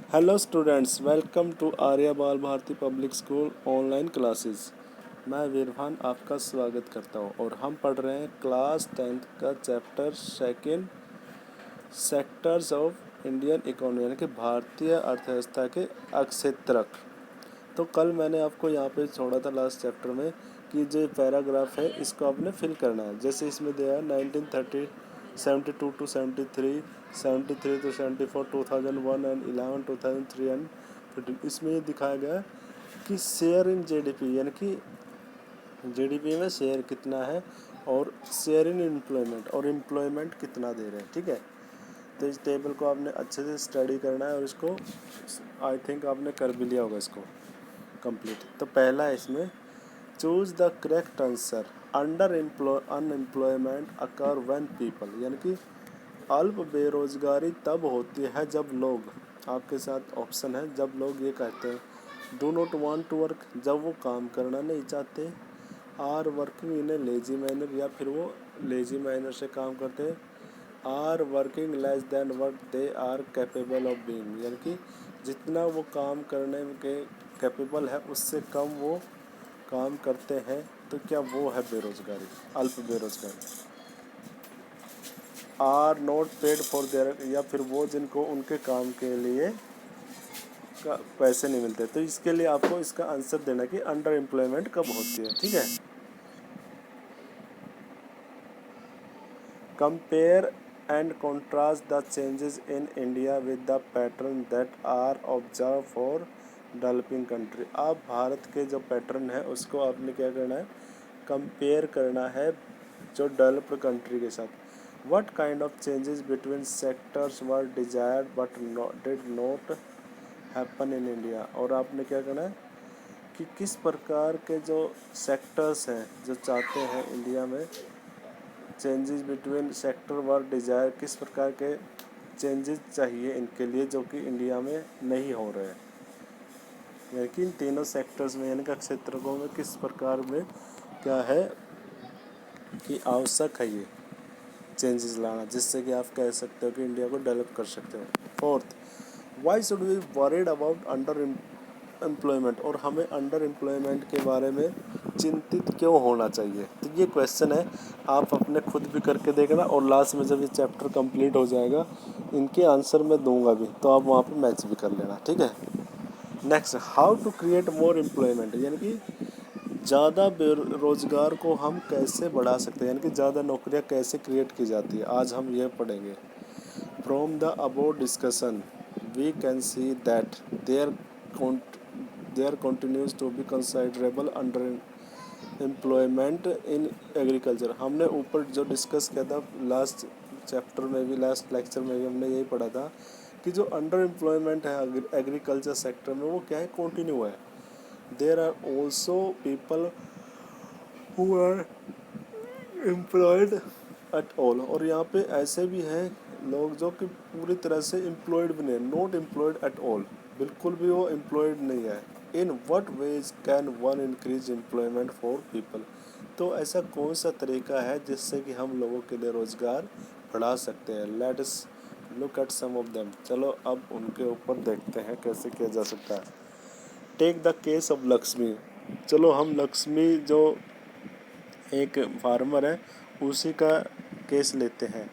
Hello students, welcome to Arya Bal Bharati public school online classes. मैं वीरभान आपका स्वागत करता हूं और हम पढ़ रहे हैं क्लास 10th का chapter second, sectors of Indian economy, यानी कि भारतीय अर्थव्यवस्था के अक्षेत्रक। तो कल मैंने आपको यहाँ पे छोड़ा था लास्ट चैप्टर में कि जो पैराग्राफ है इसको आपने फिल करना है। जैसे इसमें दिया है 1930 72 to 73, 73 to 74, 2001 एंड 11, 2003 एंड 15। इसमें ये दिखाया गया है कि शेयर इन जीडीपी, यानी कि जीडीपी में शेयर कितना है और शेयर इन एम्प्लॉयमेंट और एम्प्लॉयमेंट कितना दे रहे हैं। ठीक है, तो इस टेबल को आपने अच्छे से स्टडी करना है और इसको आई थिंक आपने कर भी लिया होगा इसको कंप्लीट। तो पहला है इसमें, choose the correct answer. Under unemployment occur when people, यानी कि अल्प बेरोजगारी तब होती है जब लोग, आपके साथ ऑप्शन है, जब लोग ये कहते हैं do not want to work, जब वो काम करना नहीं चाहते, are working in a lazy manner, या फिर वो लेजी मैनर से काम करते हैं, are working less than work they are capable of being, यानी कि जितना वो काम करने के कैपेबल है उससे कम वो काम करते हैं। तो क्या वो है बेरोजगारी, अल्प बेरोजगारी। Are not paid for their, या फिर वो जिनको उनके काम के लिए पैसे नहीं मिलते। तो इसके लिए आपको इसका आंसर देना कि अंडर एम्प्लॉयमेंट कब होती है। ठीक है, compare and contrast the changes in India with the pattern that are observe for developing country. आप भारत के जो पैटर्न है उसको आपने क्या करना है, कंपेयर करना है जो डेवलप्ड कंट्री के साथ। What kind of changes between sectors were desired but did not happen in India. और आपने क्या करना है कि किस प्रकार के जो सेक्टर्स हैं जो चाहते हैं इंडिया में, चेंजेस बिटवीन सेक्टर वर डिजायर, किस प्रकार के चेंजेस चाहिए इनके लिए जो कि इंडिया में नहीं हो रहे हैं, यानी कि इन तीनों सेक्टर्स में, यानी कि क्षेत्रों में किस प्रकार में क्या है कि आवश्यक है ये चेंजेस लाना, जिससे कि आप कह सकते हो कि इंडिया को डेवलप कर सकते हो। Fourth, why should we worried about under employment, और हमें अंडर एम्प्लॉयमेंट के बारे में चिंतित क्यों होना चाहिए। तो ये क्वेश्चन है, आप अपने खुद भी करके देखना और लास्ट में जब ये चैप्टर कंप्लीट हो जाएगा इनके आंसर मैं दूंगा भी, तो आप वहाँ पे मैच भी कर लेना। ठीक है, next, how to create more employment, यानी कि ज़्यादा बेरोजगार को हम कैसे बढ़ा सकते हैं, यानी कि ज़्यादा नौकरियां कैसे क्रिएट की जाती है, आज हम ये पढ़ेंगे। From the above discussion we can see that there there continues to be considerable under employment in agriculture. हमने ऊपर जो डिस्कस किया था लास्ट चैप्टर में भी, लास्ट लेक्चर में भी हमने यही पढ़ा था कि जो अंडर एम्प्लॉयमेंट है एग्रीकल्चर सेक्टर में वो क्या है, कंटिन्यू है। There are also people who are employed at all, और यहाँ पे ऐसे भी हैं लोग जो कि पूरी तरह से एम्प्लॉयड भी नहीं, नॉट एम्प्लॉयड एट ऑल, बिल्कुल भी वो एम्प्लॉयड नहीं है। In what veg can one increase employment for people, तो ऐसा कौन सा तरीका है जिससे कि हम लोगों के लिए रोज़गार बढ़ा सकते हैं। Let us look at some of them, चलो अब उनके ऊपर देखते हैं कैसे किया जा सकता है। Take the case of Lakshmi, चलो हम लक्ष्मी जो एक फार्मर है उसी का केस लेते हैं।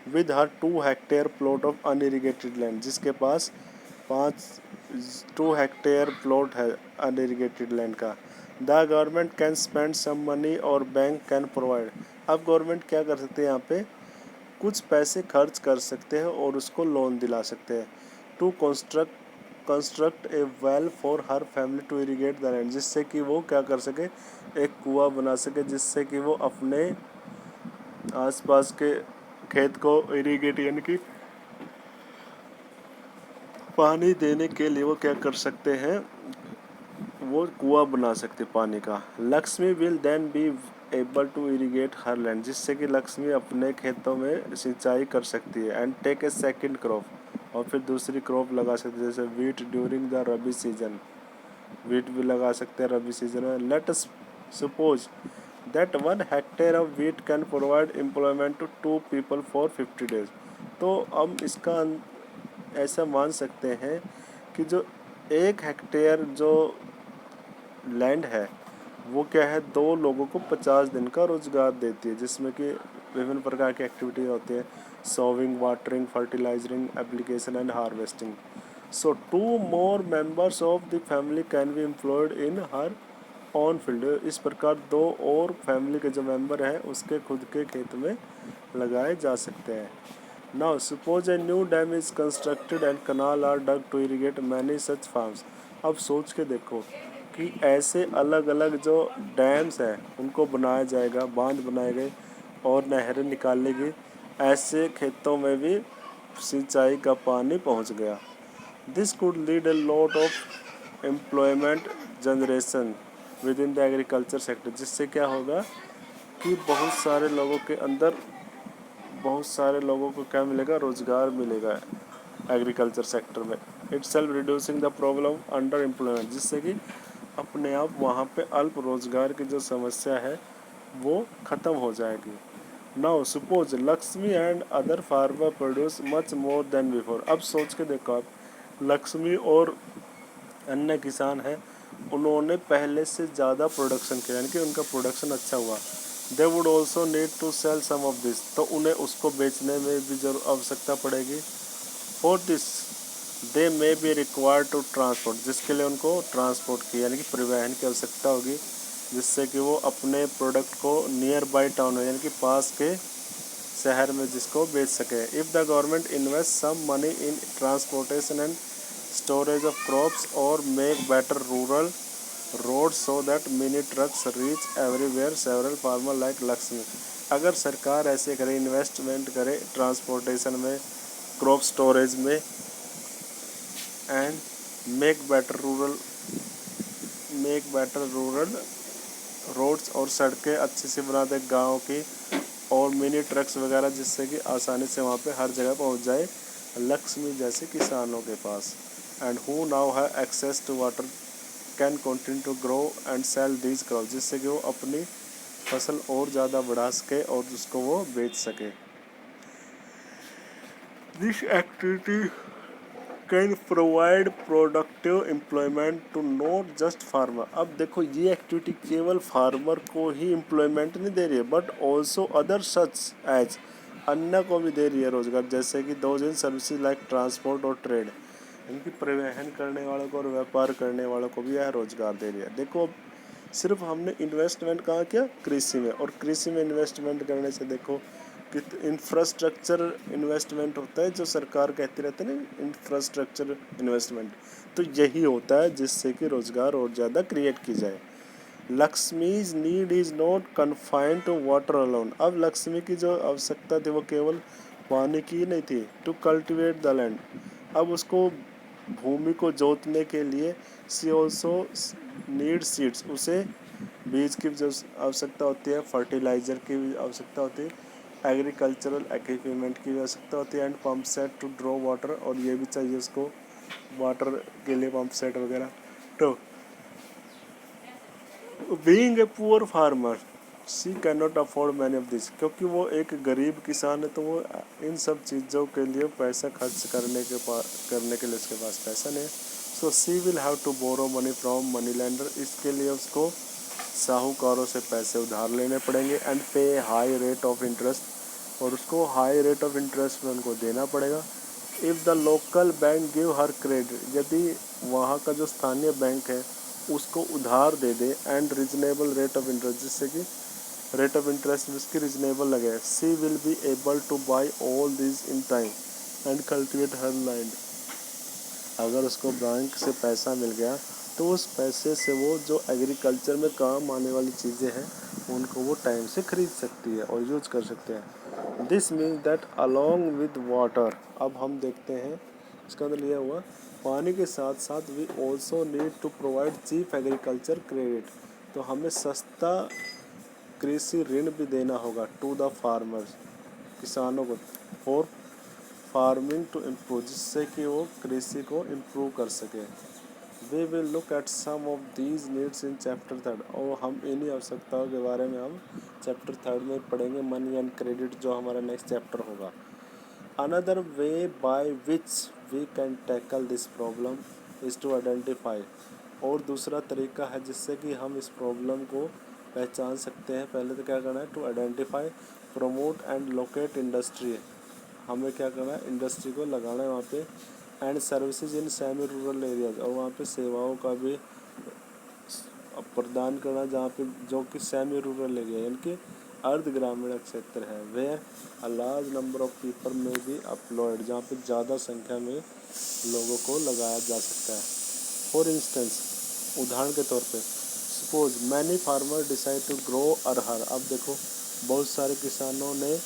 With her 2 hectare plot of unirrigated land, जिसके पास 2 हेक्टेयर प्लॉट है अनइरिगेटेड लैंड का। The government can spend some money और बैंक कैन प्रोवाइड, अब गवर्नमेंट क्या कर सकते हैं, यहाँ पे कुछ पैसे खर्च कर सकते हैं और उसको लोन दिला सकते हैं। To construct a well for her family to irrigate the land, जिससे कि वो क्या कर सके, एक कुआं बना सके जिससे कि वो अपने आसपास के खेत को इरीगेट, यानी कि पानी देने के लिए वो क्या कर सकते हैं, वो कुआं बना सकते पानी का। Lakshmi will then be able to irrigate her land, जिससे कि लक्ष्मी अपने खेतों में सिंचाई कर सकती है। And take a second crop, और फिर दूसरी क्रॉप लगा सकते हैं, जैसे wheat during the rabi season, wheat भी लगा सकते हैं रबी सीजन में। Let us suppose that 1 hectare of wheat can provide employment to 2 people for 50 days. तो हम इसका ऐसा मान सकते हैं कि जो 1 हेक्टेयर जो लैंड है वो क्या है, 2 लोगों को 50 दिन का रोजगार देती है, जिसमें कि विभिन्न प्रकार की एक्टिविटीज होती है, sowing, watering, fertilising, application and harvesting. So 2 more members of the family can be employed in her on field. इस प्रकार 2 और फैमिली के जो मेंबर हैं उसके खुद के खेत में लगाए जा सकते हैं। Now suppose a new dam is constructed and canal are dug to irrigate many such farms. अब सोच के देखो कि ऐसे अलग अलग जो डैम्स हैं उनको बनाया जाएगा, बांध बनाए गए और नहरें निकालेगी, ऐसे खेतों में भी सिंचाई का पानी पहुंच गया। This could lead a lot of employment generation with in the agriculture sector, जिससे क्या होगा कि बहुत सारे लोगों को क्या मिलेगा, रोजगार मिलेगा एग्रीकल्चर सेक्टर में। It's self reducing the problem under employment, जिससे कि अपने आप वहाँ पे अल्प रोजगार की जो समस्या है वो ख़त्म हो जाएगी। Now suppose Lakshmi and other farmer produce much more than before. अब सोच के देखो आप, लक्ष्मी और अन्य किसान हैं, उन्होंने पहले से ज़्यादा प्रोडक्शन किया, यानी कि उनका प्रोडक्शन अच्छा हुआ। They would also need to sell some of this, तो उन्हें उसको बेचने में भी जरूर आवश्यकता पड़ेगी। For this they may be required to transport, जिसके लिए उनको ट्रांसपोर्ट की यानी कि परिवहन की आवश्यकता होगी, जिससे कि वो अपने प्रोडक्ट को नियर बाई टाउन यानी कि पास के शहर में जिसको बेच सके। If the government invest some money in transportation and storage of crops और make better rural road so that mini trucks reach everywhere several farmer like Lakshmi. अगर सरकार ऐसे करे, इन्वेस्टमेंट करे ट्रांसपोर्टेशन में, क्रॉप स्टोरेज में and make better rural roads और सड़कें अच्छे से बना दे गाँव की, और मिनी ट्रक्स वगैरह, जिससे कि आसानी से वहाँ पे हर जगह पहुँच जाए लक्ष्मी जैसे किसानों के पास। And who now have access to water can continue to grow and sell these crop, जिससे कि वो अपनी फसल और ज़्यादा बढ़ा सके और उसको वो बेच सके। This activity can provide productive employment to not just farmer. अब देखो ये एक्टिविटी केवल फार्मर को ही एम्प्लॉयमेंट नहीं दे रही है, but also other such as, अन्य को भी दे रही है रोजगार, जैसे कि those in services like transport और ट्रेड, इनकी परिवहन करने वालों को और व्यापार करने वालों को भी यह रोजगार दे रही है। देखो सिर्फ हमने इन्वेस्टमेंट कहाँ किया, कृषि में, और कृषि में इन्वेस्टमेंट करने से देखो कि इंफ्रास्ट्रक्चर इन्वेस्टमेंट होता है, जो सरकार कहती रहती है ना इंफ्रास्ट्रक्चर इन्वेस्टमेंट, तो यही होता है जिससे कि रोजगार और ज़्यादा क्रिएट की जाए। Lakshmi's need is not confined to water alone. अब लक्ष्मी की जो आवश्यकता थी वो केवल पानी की नहीं थी, टू कल्टिवेट द लैंड, अब उसको भूमि को जोतने के लिए सी ऑल्सो नीड सीड्स, उसे बीज की जो आवश्यकता होती है, फर्टिलाइज़र की भी आवश्यकता होती है, एग्रीकल्चरल इक्विपमेंट की भी आवश्यकता होती है, and pump set to draw water, और ये भी चाहिए उसको वाटर के लिए पंप सेट वगैरह। तो being a poor farmer she can not afford many of this, क्योंकि वो एक गरीब किसान है, तो वो इन सब चीज़ों के लिए पैसा खर्च करने के लिए उसके पास पैसा नहीं है। So she will have to borrow money from money lender, इसके लिए उसको साहूकारों से पैसे उधार लेने पड़ेंगे, एंड पे हाई रेट ऑफ इंटरेस्ट, और उसको हाई रेट ऑफ इंटरेस्ट में उनको देना पड़ेगा। If the local bank give her credit, यदि वहाँ का जो स्थानीय बैंक है उसको उधार दे दे, and reasonable rate of interest, जिससे कि रेट ऑफ इंटरेस्ट उसकी रिजनेबल लगे, she will be able to buy all this in time and cultivate her land. अगर उसको बैंक से पैसा मिल गया तो उस पैसे से वो जो एग्रीकल्चर में काम आने वाली चीज़ें हैं उनको वो टाइम से खरीद सकती है और यूज कर सकते हैं। This means that along with water, अब हम देखते हैं इसका मतलब यह हुआ पानी के साथ साथ we also need to provide cheap agriculture credit, तो हमें सस्ता कृषि ऋण भी देना होगा टू द फार्मर्स, किसानों को, फॉर फार्मिंग टू इम्प्रूव, जिससे कि वो कृषि को इम्प्रूव कर सके। We will look at some of these needs in chapter 3, और हम इन्हीं आवश्यकताओं के बारे में हम चैप्टर 3 में पढ़ेंगे, मनी एंड क्रेडिट, जो हमारा नेक्स्ट चैप्टर होगा। Another way by which we can tackle this problem is to identify. और दूसरा तरीका है जिससे कि हम इस प्रॉब्लम को पहचान सकते हैं, पहले तो क्या करना है, to identify, promote and locate industry. हमें क्या करना है, इंडस्ट्री को लगाना है वहाँ पे, and services in semi rural areas, और वहाँ पे सेवाओं का भी प्रदान करना जहाँ पे जो कि सेमी रूरल एरिया यानी कि अर्ध ग्रामीण क्षेत्र है, where a large number of people may be employed, जहाँ पे ज़्यादा संख्या में लोगों को लगाया जा सकता है। फॉर इंस्टेंस, उदाहरण के तौर पे, suppose many farmer decide to grow arhar. अब देखो बहुत सारे किसानों ने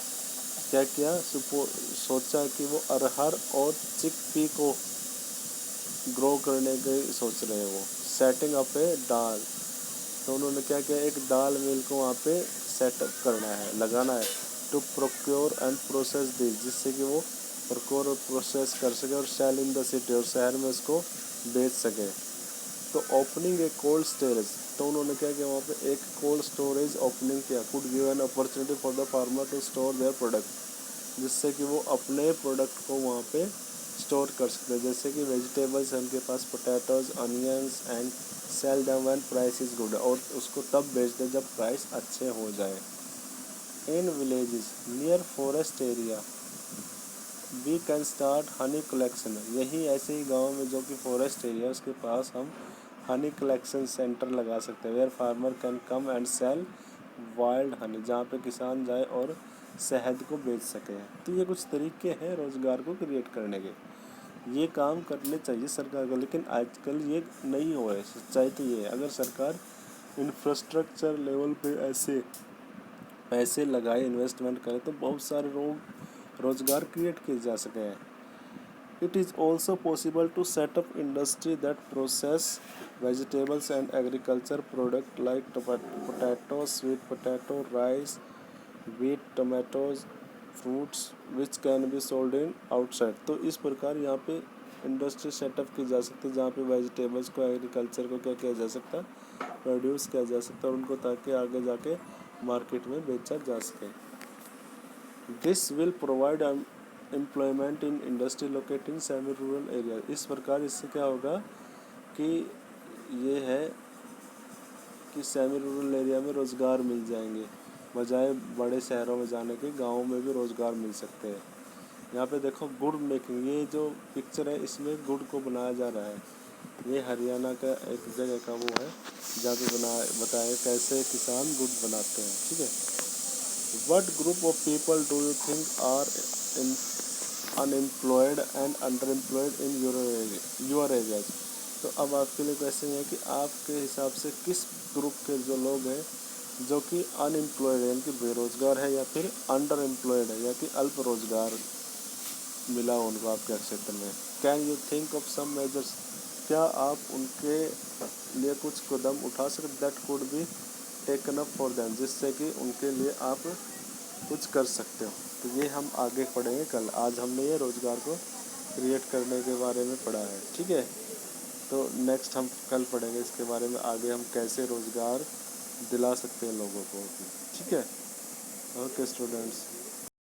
क्या किया, सोचा कि वो अरहर और चिकपी को ग्रो करने के सोच रहे हैं वो, सेटिंग अप ए दाल। तो उन्होंने क्या किया, एक दाल मिल को वहाँ पे सेटअप करना है, लगाना है, to procure and process this, जिससे कि वो प्रोक्योर और प्रोसेस कर सके और सेल इन द सिटी, और शहर में उसको बेच सके। तो ओपनिंग ए कोल्ड स्टोरेज, तो उन्होंने क्या किया, वहाँ पे एक कोल्ड स्टोरेज ओपनिंग किया, could give an opportunity for the farmer to store their product, जिससे कि वो अपने प्रोडक्ट को वहाँ पे स्टोर कर सकते हैं, जैसे कि वेजिटेबल्स हैं उनके पास, potatoes, onions, and sell them when price is good, और उसको तब बेच दें जब प्राइस अच्छे हो जाए। In villages near forest area we can start honey collection, यही ऐसे ही गाँव में जो कि फॉरेस्ट एरिया उसके पास हम हनी कलेक्शन सेंटर लगा सकते हैं, where farmer can come and sell wild honey, जहाँ पे किसान जाए और शहद को बेच सके। तो ये कुछ तरीके हैं रोज़गार को क्रिएट करने के, ये काम करने चाहिए सरकार को, लेकिन आजकल ये नहीं हो रहा है। सच्चाई तो ये है, अगर सरकार इंफ्रास्ट्रक्चर लेवल पे ऐसे पैसे लगाए, इन्वेस्टमेंट करे, तो बहुत सारे रोज़गार क्रिएट किए जा सके हैं। It is also possible to set up industry that process vegetables and agriculture product like potatoes, sweet potato, rice, wheat, tomatoes, fruits which can be sold in outside। तो इस प्रकार यहाँ पे इंडस्ट्री सेटअप की जा सकती है जहाँ पे वेजिटेबल्स को, एग्रीकल्चर को क्या किया जा सकता है, प्रोड्यूस किया जा सकता है, और उनको ताकि आगे जाके मार्केट में बेचा जा सके। This will provide employment in industry located in semi rural area. इस प्रकार इससे क्या होगा कि ये है कि सेमी रूरल एरिया में रोज़गार मिल जाएंगे, बजाय बड़े शहरों में जाने के गाँव में भी रोज़गार मिल सकते हैं। यहाँ पे देखो गुड़ मेकिंग, ये जो पिक्चर है इसमें गुड़ को बनाया जा रहा है, ये हरियाणा का एक जगह का वो है जहाँ पे बताया कैसे किसान गुड़ बनाते हैं। ठीक है, what group of people do you think are in unemployed and underemployed in your areas? तो अब आपके लिए क्वेश्चन है कि आपके हिसाब से किस ग्रुप के जो लोग हैं जो कि अनएम्प्लॉयड है यानी कि बेरोजगार है, या फिर अंडर एम्प्लॉयड है या कि अल्प रोजगार मिला उनको आपके क्षेत्र में। Can you think of some measures, क्या आप उनके लिए कुछ कदम उठा सकते, that could be taken up for them, जिससे कि उनके लिए आप कुछ कर सकते हो। तो ये हम आगे पढ़ेंगे कल। आज हमने ये रोज़गार को क्रिएट करने के बारे में पढ़ा है, ठीक है। तो नेक्स्ट हम कल पढ़ेंगे इसके बारे में आगे, हम कैसे रोज़गार दिला सकते हैं लोगों को, ठीक है। Okay students.